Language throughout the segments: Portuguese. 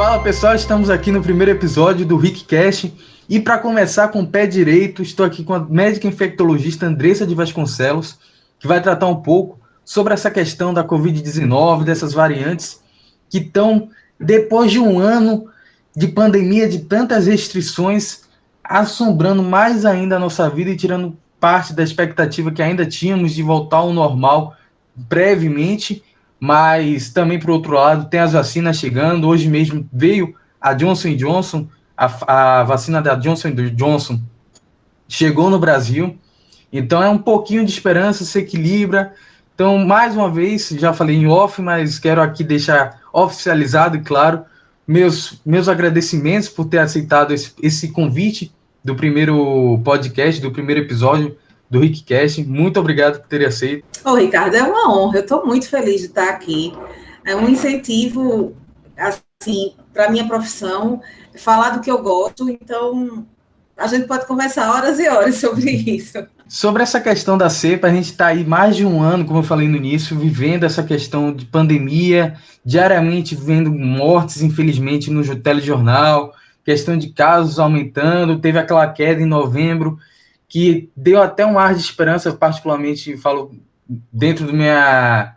Fala pessoal, estamos aqui no primeiro episódio do RicCast e para começar com o pé direito, estou aqui com a médica infectologista Andressa de Vasconcelos, que vai tratar um pouco sobre essa questão da Covid-19, dessas variantes que estão, depois de um ano de pandemia, de tantas restrições, assombrando mais ainda a nossa vida e tirando parte da expectativa que ainda tínhamos de voltar ao normal brevemente. Mas também, por outro lado, tem as vacinas chegando. Hoje mesmo veio a Johnson Johnson, a vacina da Johnson Johnson chegou no Brasil. Então é um pouquinho de esperança, se equilibra. Então, mais uma vez, já falei em off, mas quero aqui deixar oficializado e claro, meus agradecimentos por ter aceitado esse convite do primeiro podcast, do primeiro episódio do RicCast. Muito obrigado por ter aceito. Ô, Ricardo, é uma honra, eu estou muito feliz de estar aqui. É um incentivo, assim, para a minha profissão, falar do que eu gosto, então a gente pode conversar horas e horas sobre isso. Sobre essa questão da cepa, a gente está aí mais de um ano, como eu falei no início, vivendo essa questão de pandemia, diariamente vendo mortes, infelizmente, no telejornal, questão de casos aumentando, teve aquela queda em novembro, que deu até um ar de esperança, particularmente falo dentro do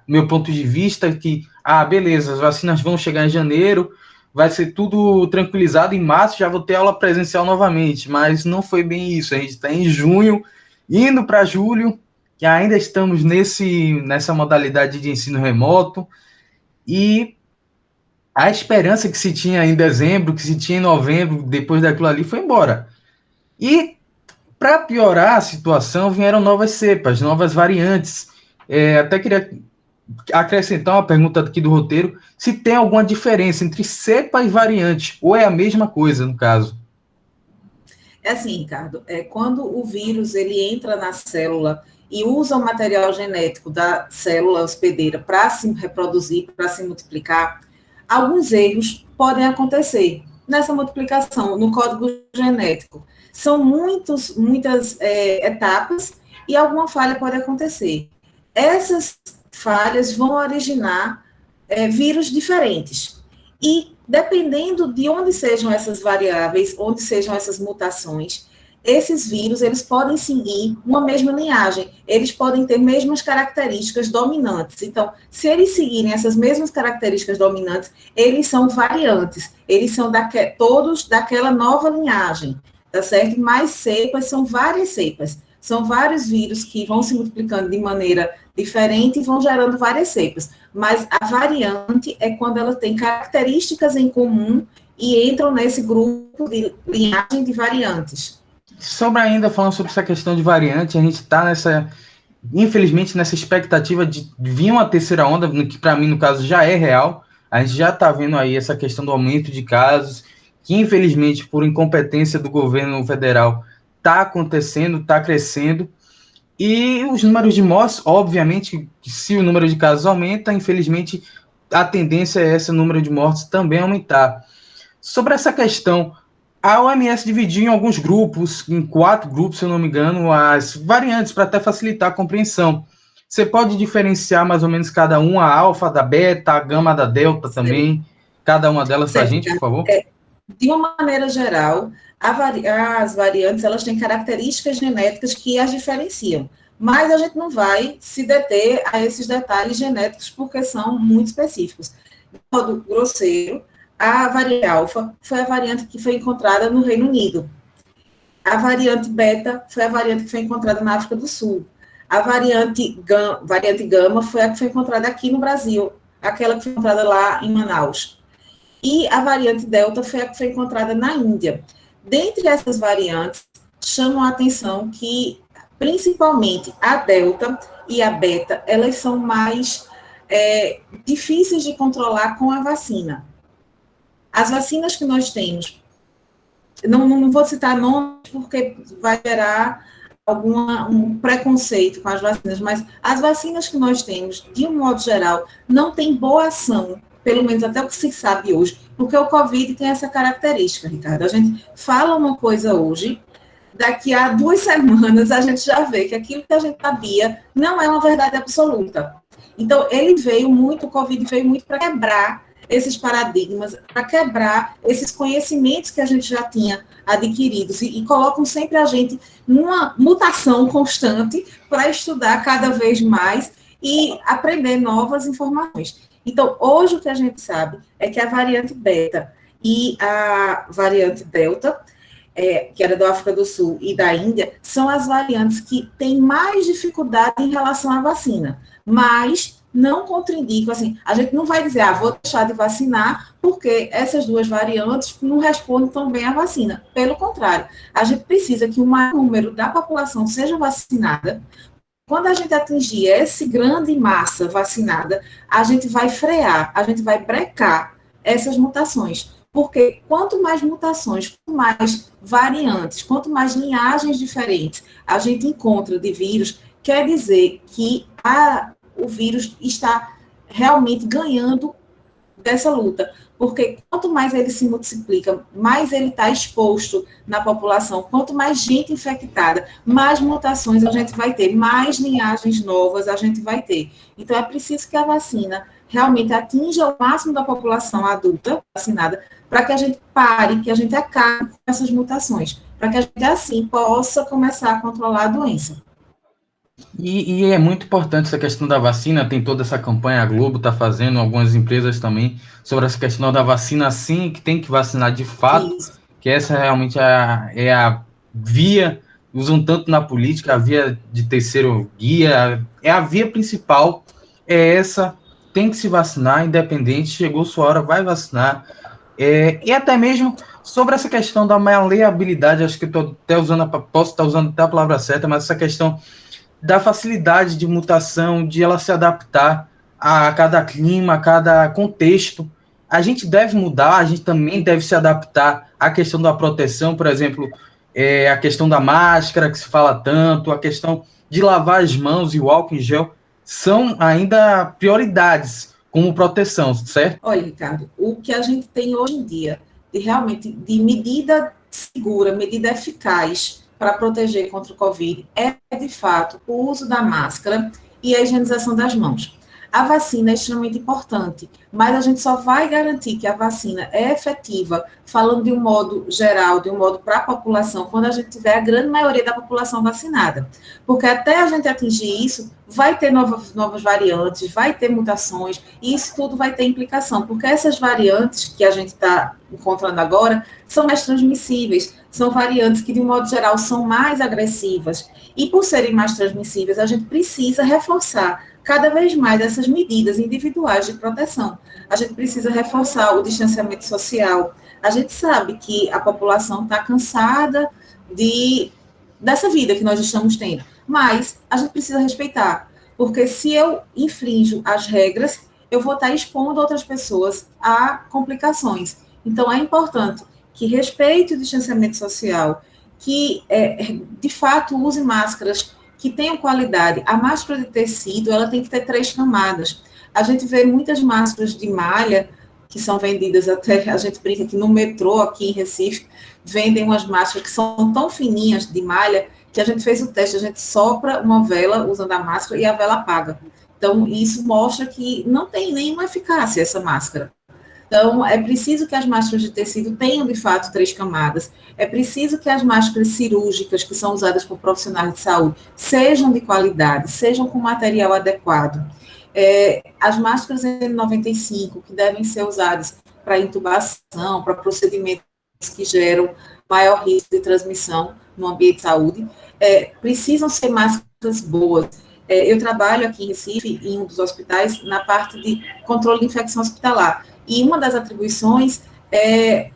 meu ponto de vista, que, beleza, as vacinas vão chegar em janeiro, vai ser tudo tranquilizado, em março já vou ter aula presencial novamente, mas não foi bem isso, a gente está em junho, indo para julho, que ainda estamos nessa modalidade de ensino remoto, e a esperança que se tinha em dezembro, que se tinha em novembro, depois daquilo ali, foi embora. E, para piorar a situação, vieram novas cepas, novas variantes. Até queria acrescentar uma pergunta aqui do roteiro, se tem alguma diferença entre cepa e variante, ou é a mesma coisa, no caso? É assim, Ricardo, quando o vírus ele entra na célula e usa o material genético da célula hospedeira para se reproduzir, para se multiplicar, alguns erros podem acontecer nessa multiplicação, no código genético. São muitas etapas e alguma falha pode acontecer. Essas falhas vão originar vírus diferentes. E dependendo de onde sejam essas variáveis, onde sejam essas mutações, esses vírus, eles podem seguir uma mesma linhagem, eles podem ter mesmas características dominantes. Então, se eles seguirem essas mesmas características dominantes, eles são variantes, eles são todos daquela nova linhagem, tá certo? Mas cepas são várias cepas, são vários vírus que vão se multiplicando de maneira diferente e vão gerando várias cepas. Mas a variante é quando ela tem características em comum e entram nesse grupo de linhagem de variantes. Falando sobre essa questão de variante, a gente está infelizmente, nessa expectativa de vir uma terceira onda, que para mim, no caso, já é real. A gente já está vendo aí essa questão do aumento de casos, que infelizmente, por incompetência do governo federal, está acontecendo, está crescendo. E os números de mortes, obviamente, se o número de casos aumenta, infelizmente, a tendência é esse número de mortes também aumentar. Sobre essa questão, a OMS dividiu em alguns grupos, em 4 grupos, se eu não me engano, as variantes, para até facilitar a compreensão. Você pode diferenciar mais ou menos cada uma, a alfa, da beta, a gama, da delta também, cada uma delas para a gente, por favor? De uma maneira geral, as variantes elas têm características genéticas que as diferenciam, mas a gente não vai se deter a esses detalhes genéticos porque são muito específicos. De modo grosseiro, a variante alfa foi a variante que foi encontrada no Reino Unido. A variante beta foi a variante que foi encontrada na África do Sul. A variante gama foi a que foi encontrada aqui no Brasil, aquela que foi encontrada lá em Manaus. E a variante delta foi a que foi encontrada na Índia. Dentre essas variantes, chamam a atenção que, principalmente, a delta e a beta, elas são mais difíceis de controlar com a vacina. As vacinas que nós temos, não vou citar nomes porque vai gerar um preconceito com as vacinas, mas as vacinas que nós temos, de um modo geral, não têm boa ação, pelo menos até o que se sabe hoje, porque o Covid tem essa característica, Ricardo. A gente fala uma coisa hoje, daqui a 2 semanas a gente já vê que aquilo que a gente sabia não é uma verdade absoluta. Então, o Covid veio muito para quebrar esses paradigmas, para quebrar esses conhecimentos que a gente já tinha adquiridos e colocam sempre a gente numa mutação constante para estudar cada vez mais e aprender novas informações. Então, hoje o que a gente sabe é que a variante beta e a variante delta, que era da África do Sul e da Índia, são as variantes que têm mais dificuldade em relação à vacina, mas não contraindicam, assim, a gente não vai dizer, vou deixar de vacinar, porque essas duas variantes não respondem tão bem à vacina. Pelo contrário, a gente precisa que o maior número da população seja vacinada. Quando a gente atingir essa grande massa vacinada, a gente vai frear, a gente vai brecar essas mutações. Porque quanto mais mutações, quanto mais variantes, quanto mais linhagens diferentes a gente encontra de vírus, quer dizer que o vírus está realmente ganhando dessa luta, porque quanto mais ele se multiplica, mais ele está exposto na população, quanto mais gente infectada, mais mutações a gente vai ter, mais linhagens novas a gente vai ter. Então, é preciso que a vacina realmente atinja o máximo da população adulta vacinada, para que a gente pare, que a gente acabe com essas mutações, para que a gente, assim, possa começar a controlar a doença. E é muito importante essa questão da vacina, tem toda essa campanha, a Globo está fazendo, algumas empresas também, sobre essa questão da vacina, sim, que tem que vacinar de fato, isso. Que essa realmente é a via, usam tanto na política, a via de terceiro guia, é a via principal, é essa, tem que se vacinar, independente, chegou sua hora, vai vacinar, e até mesmo sobre essa questão da maleabilidade, acho que estou até posso estar usando até a palavra certa, mas essa questão da facilidade de mutação, de ela se adaptar a cada clima, a cada contexto. A gente deve mudar, a gente também deve se adaptar à questão da proteção, por exemplo, a questão da máscara, que se fala tanto, a questão de lavar as mãos e o álcool em gel, são ainda prioridades como proteção, certo? Olha, Ricardo, o que a gente tem hoje em dia, de medida segura, medida eficaz, para proteger contra o Covid é, de fato, o uso da máscara e a higienização das mãos. A vacina é extremamente importante, mas a gente só vai garantir que a vacina é efetiva, falando de um modo geral, de um modo para a população, quando a gente tiver a grande maioria da população vacinada. Porque até a gente atingir isso, vai ter novas variantes, vai ter mutações, e isso tudo vai ter implicação, porque essas variantes que a gente está encontrando agora são mais transmissíveis, são variantes que, de um modo geral, são mais agressivas. E por serem mais transmissíveis, a gente precisa reforçar cada vez mais essas medidas individuais de proteção. A gente precisa reforçar o distanciamento social. A gente sabe que a população está cansada dessa vida que nós estamos tendo, mas a gente precisa respeitar, porque se eu infrinjo as regras, eu vou estar expondo outras pessoas a complicações. Então, é importante que respeite o distanciamento social, que, de fato, use máscaras que tenham qualidade. A máscara de tecido, ela tem que ter 3 camadas. A gente vê muitas máscaras de malha, que são vendidas até, a gente brinca que no metrô, aqui em Recife, vendem umas máscaras que são tão fininhas de malha, que a gente fez o teste, a gente sopra uma vela usando a máscara e a vela apaga. Então, isso mostra que não tem nenhuma eficácia essa máscara. Então, é preciso que as máscaras de tecido tenham, de fato, 3 camadas. É preciso que as máscaras cirúrgicas, que são usadas por profissionais de saúde, sejam de qualidade, sejam com material adequado. As máscaras N95, que devem ser usadas para intubação, para procedimentos que geram maior risco de transmissão no ambiente de saúde, precisam ser máscaras boas. Eu trabalho aqui em Recife, em um dos hospitais, na parte de controle de infecção hospitalar. E uma das atribuições é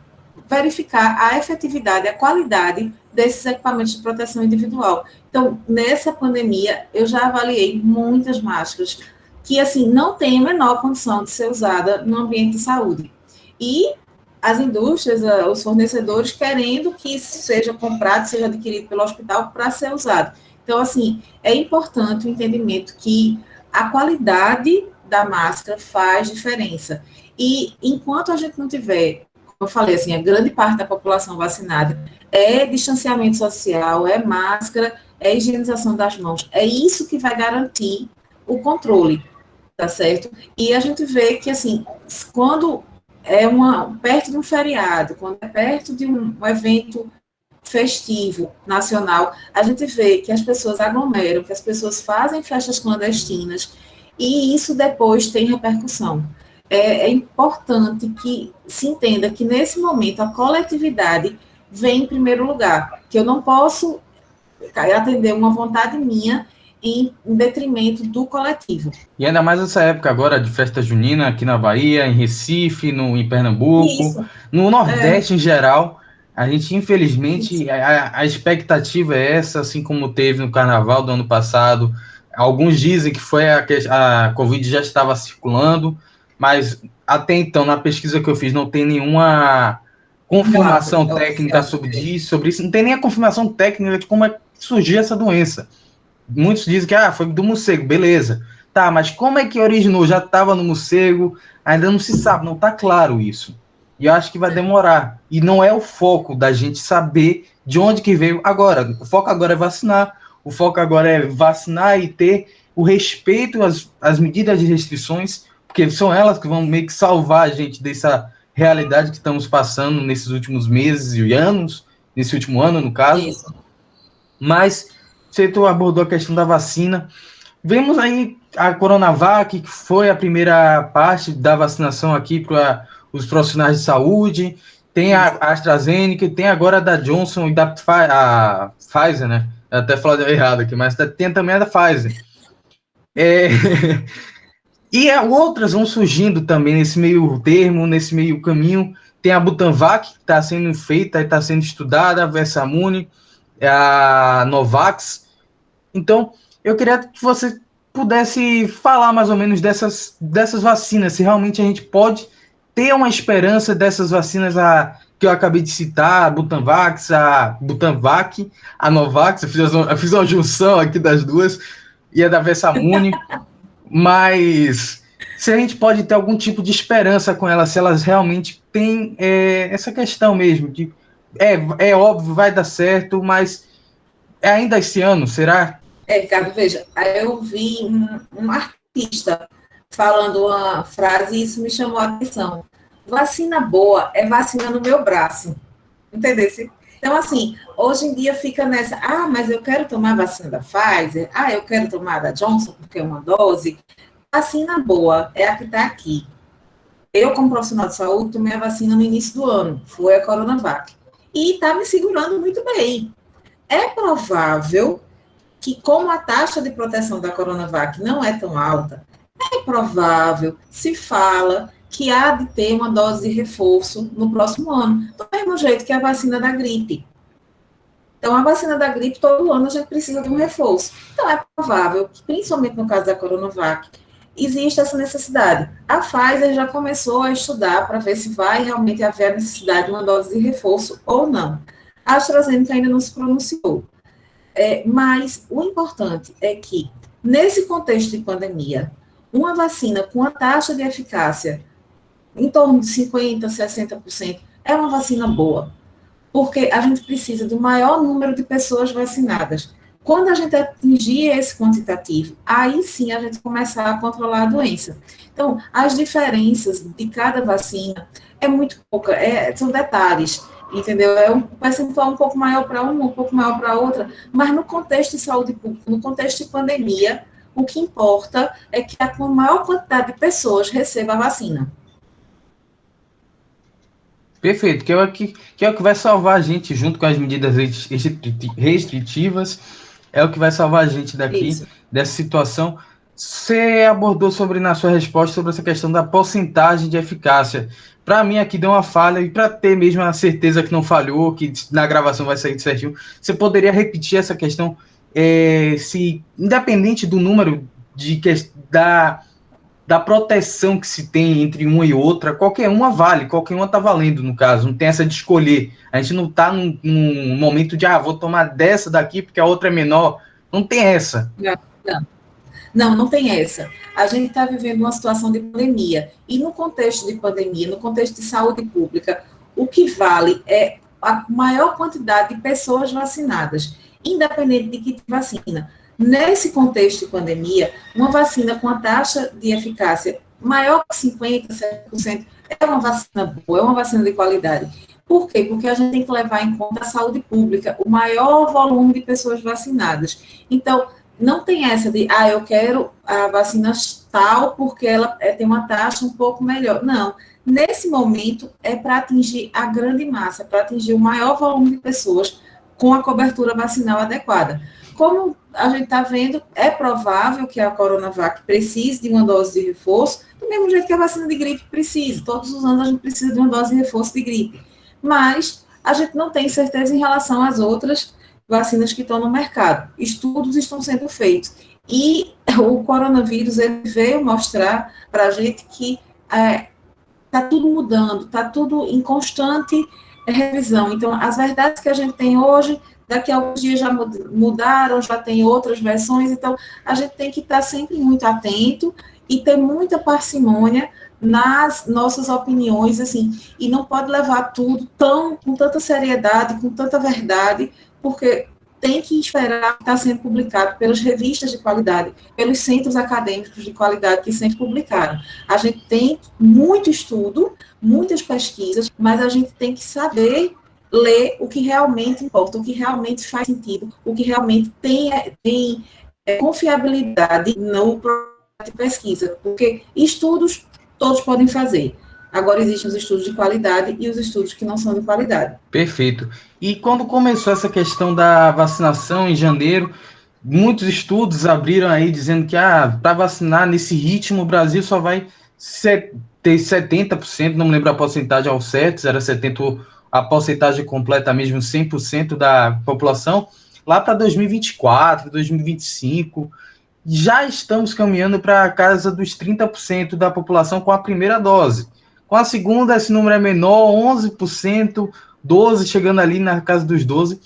verificar a efetividade, a qualidade desses equipamentos de proteção individual. Então, nessa pandemia, eu já avaliei muitas máscaras que, assim, não têm a menor condição de ser usada no ambiente de saúde. E as indústrias, os fornecedores, querendo que isso seja comprado, seja adquirido pelo hospital para ser usado. Então, assim, é importante o entendimento que a qualidade da máscara faz diferença. E enquanto a gente não tiver, como eu falei, assim, a grande parte da população vacinada, é distanciamento social, é máscara, é higienização das mãos. É isso que vai garantir o controle tá certo? E a gente vê que, assim, quando perto de um feriado, quando é perto de um evento festivo nacional, a gente vê que as pessoas aglomeram, que as pessoas fazem festas clandestinas, e isso depois tem repercussão. É importante que se entenda que, nesse momento, a coletividade vem em primeiro lugar, que eu não posso atender uma vontade minha em detrimento do coletivo. E ainda mais essa época agora de festa junina aqui na Bahia, em Recife, em Pernambuco, Isso, no é, Nordeste em geral. A gente, isso, infelizmente, a expectativa é essa, assim como teve no Carnaval do ano passado. Alguns dizem que foi a Covid já estava circulando, mas até então, na pesquisa que eu fiz, não tem nenhuma relato confirmação técnica oficial. sobre isso, não tem nem a confirmação técnica de como é que surgiu essa doença. Muitos dizem que foi do morcego, beleza. Tá, mas como é que originou? Já estava no morcego, ainda não se sabe, não está claro isso. E eu acho que vai demorar. E não é o foco da gente saber de onde que veio agora. O foco agora é vacinar. O foco agora é vacinar e ter o respeito às medidas de restrições, porque são elas que vão meio que salvar a gente dessa realidade que estamos passando nesses últimos meses e anos, nesse último ano, no caso. Isso. Mas você abordou a questão da vacina. Vemos aí a Coronavac, que foi a primeira parte da vacinação aqui para os profissionais de saúde. Tem a AstraZeneca, tem agora a da Johnson e da a Pfizer, né? Eu até falei errado aqui, mas tem também a da Pfizer. É... E outras vão surgindo também nesse meio termo, nesse meio caminho. Tem a Butanvac, que está sendo feita e está sendo estudada, a Versamune, a Novax. Então, eu queria que você pudesse falar mais ou menos dessas vacinas, se realmente a gente pode ter uma esperança dessas vacinas que eu acabei de citar, a Butanvac, a Novax, eu fiz uma junção aqui das duas, e a da Versamune, mas se a gente pode ter algum tipo de esperança com elas, se elas realmente têm essa questão mesmo, de é óbvio, vai dar certo, mas ainda esse ano, será? Ricardo, veja, eu vi um artista falando uma frase e isso me chamou a atenção. Vacina boa é vacina no meu braço. Entendeu? Então, assim, hoje em dia fica nessa, mas eu quero tomar a vacina da Pfizer, eu quero tomar a da Johnson porque é uma dose. Vacina boa é a que está aqui. Eu, como profissional de saúde, tomei a vacina no início do ano, foi a Coronavac. E está me segurando muito bem. É provável que, como a taxa de proteção da Coronavac não é tão alta, é provável, se fala, que há de ter uma dose de reforço no próximo ano, do mesmo jeito que a vacina da gripe. Então, a vacina da gripe, todo ano a gente precisa de um reforço. Então, é provável que, principalmente no caso da Coronavac, existe essa necessidade. A Pfizer já começou a estudar para ver se vai realmente haver a necessidade de uma dose de reforço ou não. A AstraZeneca ainda não se pronunciou. Mas o importante é que, nesse contexto de pandemia, uma vacina com a taxa de eficácia em torno de 50%, 60%, é uma vacina boa, porque a gente precisa do maior número de pessoas vacinadas. Quando a gente atingir esse quantitativo, aí sim a gente começar a controlar a doença. Então, as diferenças de cada vacina é muito pouca, são detalhes, entendeu? É um percentual um pouco maior para uma, um pouco maior para outra, mas no contexto de saúde pública, no contexto de pandemia, o que importa é que a maior quantidade de pessoas receba a vacina. Perfeito, que é o que vai salvar a gente junto com as medidas restritivas, é o que vai salvar a gente daqui, Isso. dessa situação. Você abordou na sua resposta sobre essa questão da porcentagem de eficácia. Para mim aqui deu uma falha, e para ter mesmo a certeza que não falhou, que na gravação vai sair certinho, você poderia repetir essa questão, se independente do número da proteção que se tem entre uma e outra, qualquer uma vale, qualquer uma está valendo, no caso, não tem essa de escolher. A gente não está num momento de, vou tomar dessa daqui porque a outra é menor. Não tem essa. Não, não, não tem essa. A gente está vivendo uma situação de pandemia. E no contexto de pandemia, no contexto de saúde pública, o que vale é a maior quantidade de pessoas vacinadas, independente de que vacina. nesse contexto de pandemia, uma vacina com a taxa de eficácia maior que 50%, 60% é uma vacina boa, é uma vacina de qualidade. Por quê? Porque a gente tem que levar em conta a saúde pública, o maior volume de pessoas vacinadas. Então, não tem essa de, eu quero a vacina tal porque ela tem uma taxa um pouco melhor. Não. Nesse momento, é para atingir a grande massa, para atingir o maior volume de pessoas com a cobertura vacinal adequada. Como a gente está vendo, é provável que a Coronavac precise de uma dose de reforço, do mesmo jeito que a vacina de gripe precisa. Todos os anos a gente precisa de uma dose de reforço de gripe. Mas a gente não tem certeza em relação às outras vacinas que estão no mercado. Estudos estão sendo feitos. E o coronavírus ele veio mostrar para a gente que está tudo mudando, está tudo em constante revisão. Então, as verdades que a gente tem hoje, daqui a alguns dias já mudaram, já tem outras versões, então a gente tem que estar sempre muito atento e ter muita parcimônia nas nossas opiniões, assim, e não pode levar tudo com tanta seriedade, com tanta verdade, porque tem que esperar que está sendo publicado pelas revistas de qualidade, pelos centros acadêmicos de qualidade que sempre publicaram. A gente tem muito estudo, muitas pesquisas, mas a gente tem que saber ler o que realmente importa, o que realmente faz sentido, o que realmente tem confiabilidade no processo de pesquisa, porque estudos todos podem fazer. Agora existem os estudos de qualidade e os estudos que não são de qualidade. Perfeito. E quando começou essa questão da vacinação em janeiro, muitos estudos abriram aí dizendo que para vacinar nesse ritmo o Brasil só vai ter 70%, não me lembro a porcentagem ao certo, era 70%, a porcentagem completa mesmo 100% da população, lá para 2024, 2025, já estamos caminhando para a casa dos 30% da população com a primeira dose. Com a segunda, esse número é menor, 11%, 12%, chegando ali na casa dos 12%.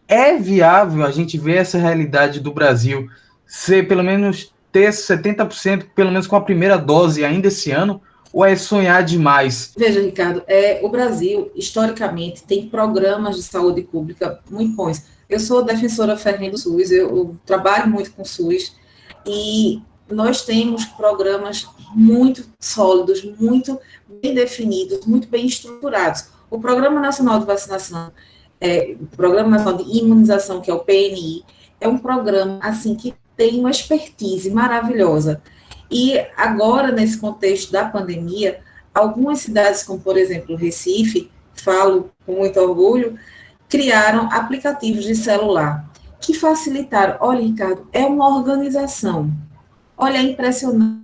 É viável a gente ver essa realidade do Brasil ser pelo menos ter 70%, pelo menos com a primeira dose ainda esse ano, ou é sonhar demais? Veja, Ricardo, o Brasil, historicamente, tem programas de saúde pública muito bons. Eu sou defensora ferrenha do SUS, eu trabalho muito com o SUS, e nós temos programas muito sólidos, muito bem definidos, muito bem estruturados. O Programa Nacional de Vacinação, o Programa Nacional de Imunização, que é o PNI, é um programa assim que tem uma expertise maravilhosa. E agora, nesse contexto da pandemia, algumas cidades, como por exemplo Recife, falo com muito orgulho, criaram aplicativos de celular que facilitaram. Olha, Ricardo, é uma organização. Olha, é impressionante.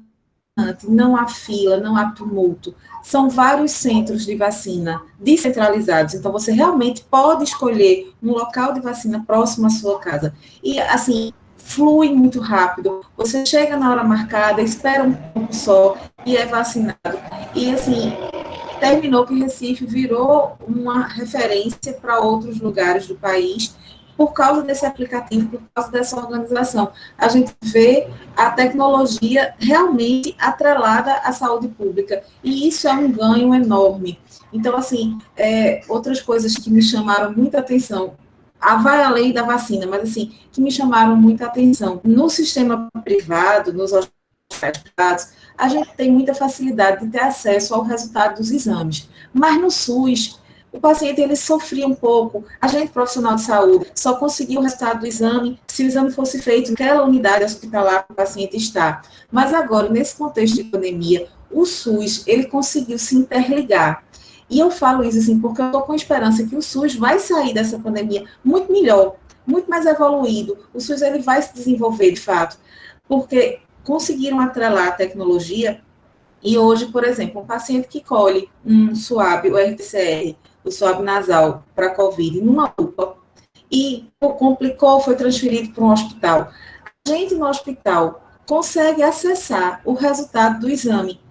Não há fila, não há tumulto. São vários centros de vacina descentralizados. Então, você realmente pode escolher um local de vacina próximo à sua casa. E, assim, flui muito rápido. Você chega na hora marcada, espera um pouco só e é vacinado. E, assim, terminou que Recife virou uma referência para outros lugares do país por causa desse aplicativo, por causa dessa organização. A gente vê a tecnologia realmente atrelada à saúde pública, e isso é um ganho enorme. Então, assim, outras coisas que me chamaram muita atenção, vai além da vacina, mas, assim, que me chamaram muita atenção. No sistema privado, nos hospitais privados, a gente tem muita facilidade de ter acesso ao resultado dos exames, mas no SUS, o paciente ele sofria um pouco. A gente, profissional de saúde, só conseguia o resultado do exame se o exame fosse feito naquela unidade hospitalar que o paciente está. Mas agora, nesse contexto de pandemia, o SUS ele conseguiu se interligar. E eu falo isso assim porque eu estou com esperança que o SUS vai sair dessa pandemia muito melhor, muito mais evoluído. O SUS ele vai se desenvolver de fato, porque conseguiram atrelar a tecnologia. E hoje, por exemplo, um paciente que colhe um SWAB, o RT-PCR, o swab nasal para COVID numa UPA e complicou, foi transferido para um hospital. A gente no hospital consegue acessar o resultado do exame,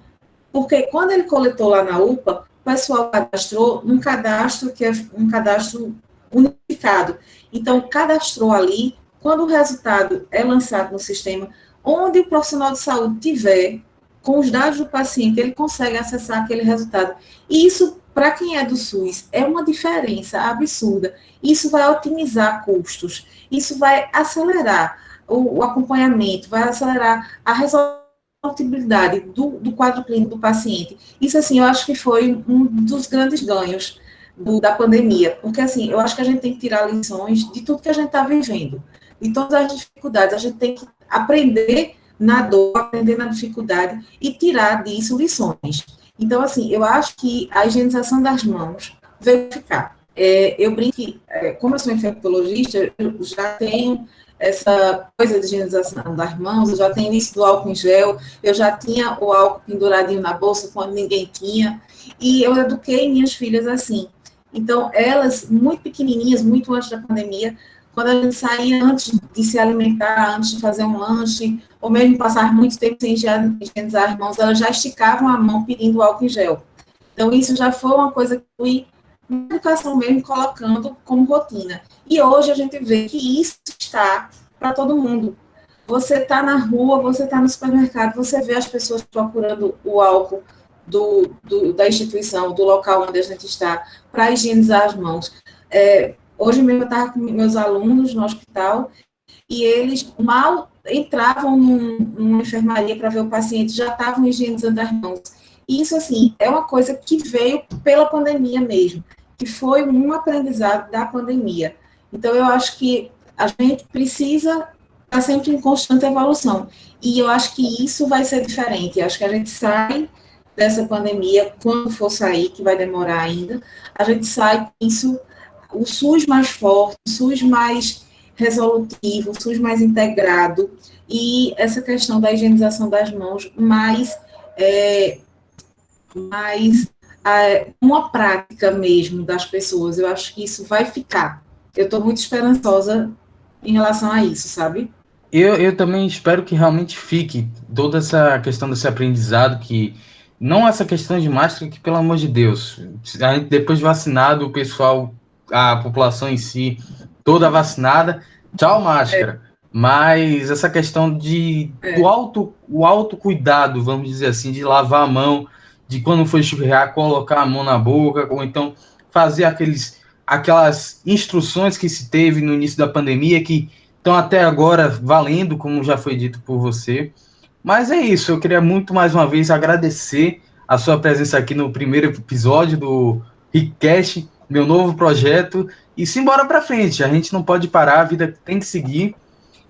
porque quando ele coletou lá na UPA, o pessoal cadastrou num cadastro que é um cadastro unificado. Então, cadastrou ali, quando o resultado é lançado no sistema, onde o profissional de saúde tiver, com os dados do paciente, ele consegue acessar aquele resultado. E isso, para quem é do SUS, é uma diferença absurda. Isso vai otimizar custos, isso vai acelerar o acompanhamento, vai acelerar a resolutibilidade do quadro clínico do paciente. Isso, assim, eu acho que foi um dos grandes ganhos da pandemia, porque, assim, eu acho que a gente tem que tirar lições de tudo que a gente está vivendo, de todas as dificuldades, a gente tem que aprender na dor, aprender na dificuldade e tirar disso lições. Então, assim, eu acho que a higienização das mãos veio ficar. Eu brinco que, como eu sou infectologista, eu já tenho essa coisa de higienização das mãos, eu já tenho isso do álcool em gel, eu já tinha o álcool penduradinho na bolsa quando ninguém tinha, e eu eduquei minhas filhas assim. Então, elas, muito pequenininhas, muito antes da pandemia, quando a gente saía antes de se alimentar, antes de fazer um lanche, ou mesmo passar muito tempo sem higienizar as mãos, elas já esticavam a mão pedindo álcool em gel. Então, isso já foi uma coisa que eu fui, na educação mesmo, colocando como rotina. E hoje a gente vê que isso está para todo mundo. Você está na rua, você está no supermercado, você vê as pessoas procurando o álcool da instituição, do local onde a gente está, para higienizar as mãos. Hoje mesmo eu estava com meus alunos no hospital e eles mal entravam numa enfermaria para ver o paciente, já estavam higienizando as mãos. E isso, assim, é uma coisa que veio pela pandemia mesmo, que foi um aprendizado da pandemia. Então, eu acho que a gente precisa estar sempre em constante evolução. E eu acho que isso vai ser diferente. Eu acho que a gente sai dessa pandemia, quando for sair, que vai demorar ainda, a gente sai com isso, o SUS mais forte, o SUS mais resolutivo, o SUS mais integrado, e essa questão da higienização das mãos mais uma prática mesmo das pessoas. Eu acho que isso vai ficar. Eu estou muito esperançosa em relação a isso, sabe? Eu também espero que realmente fique toda essa questão desse aprendizado, que não essa questão de máscara, que pelo amor de Deus, a gente, depois de vacinado, o pessoal, a população em si, toda vacinada, tchau máscara. Mas essa questão o autocuidado, vamos dizer assim, de lavar a mão, de quando for espirrar, colocar a mão na boca, ou então fazer aquelas instruções que se teve no início da pandemia, que estão até agora valendo, como já foi dito por você. Mas é isso, eu queria muito mais uma vez agradecer a sua presença aqui no primeiro episódio do Rickcast, meu novo projeto, e simbora para frente. A gente não pode parar, a vida tem que seguir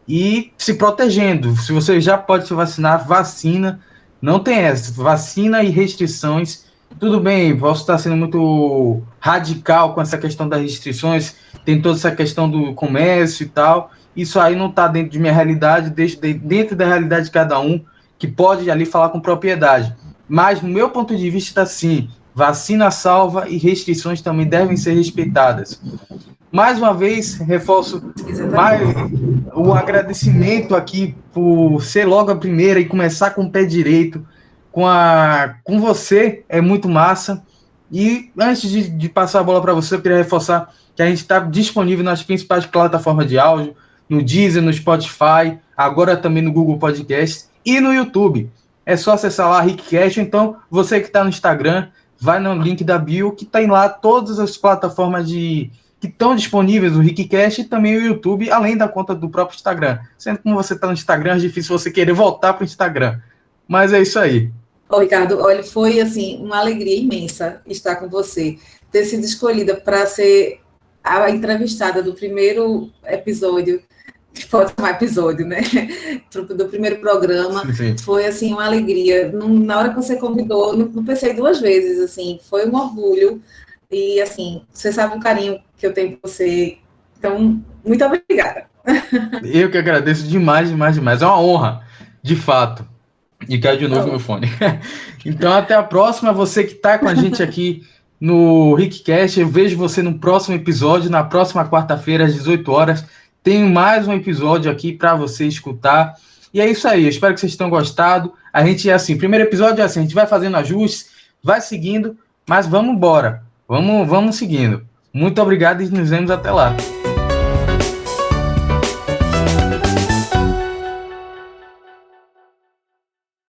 e se protegendo. Se você já pode se vacinar, vacina, não tem essa, vacina e restrições. Tudo bem, posso estar sendo muito radical com essa questão das restrições, tem toda essa questão do comércio e tal. Isso aí não está dentro de minha realidade, dentro da realidade de cada um, que pode ali falar com propriedade. Mas, no meu ponto de vista, sim, vacina salva e restrições também devem ser respeitadas. Mais uma vez, reforço mais o agradecimento aqui por ser logo a primeira e começar com o pé direito, com você, é muito massa. E antes de passar a bola para você, eu queria reforçar que a gente está disponível nas principais plataformas de áudio, no Deezer, no Spotify, agora também no Google Podcast e no YouTube. É só acessar lá Rickcast. Então, você que está no Instagram, vai no link da bio, que tem lá todas as plataformas que estão disponíveis, o Rickcast e também o YouTube, além da conta do próprio Instagram. Sendo que como você está no Instagram, é difícil você querer voltar para o Instagram. Mas é isso aí. Ô, Ricardo, olha, foi assim uma alegria imensa estar com você, ter sido escolhida para ser a entrevistada do primeiro episódio, que pode chamar episódio, né? Do primeiro programa. Sim. Foi assim uma alegria. Na hora que você convidou, não pensei duas vezes, assim, foi um orgulho. E assim, você sabe o carinho que eu tenho por você. Então, muito obrigada. Eu que agradeço demais, demais, demais. É uma honra, de fato. E caiu de novo meu fone. Então, até a próxima. Você que está com a gente aqui no Rickcast, eu vejo você no próximo episódio, na próxima quarta-feira, às 18 horas. Tenho mais um episódio aqui para você escutar. E é isso aí. Eu espero que vocês tenham gostado. A gente é assim, primeiro episódio é assim, a gente vai fazendo ajustes, vai seguindo, mas vamos embora. Vamos seguindo. Muito obrigado e nos vemos até lá.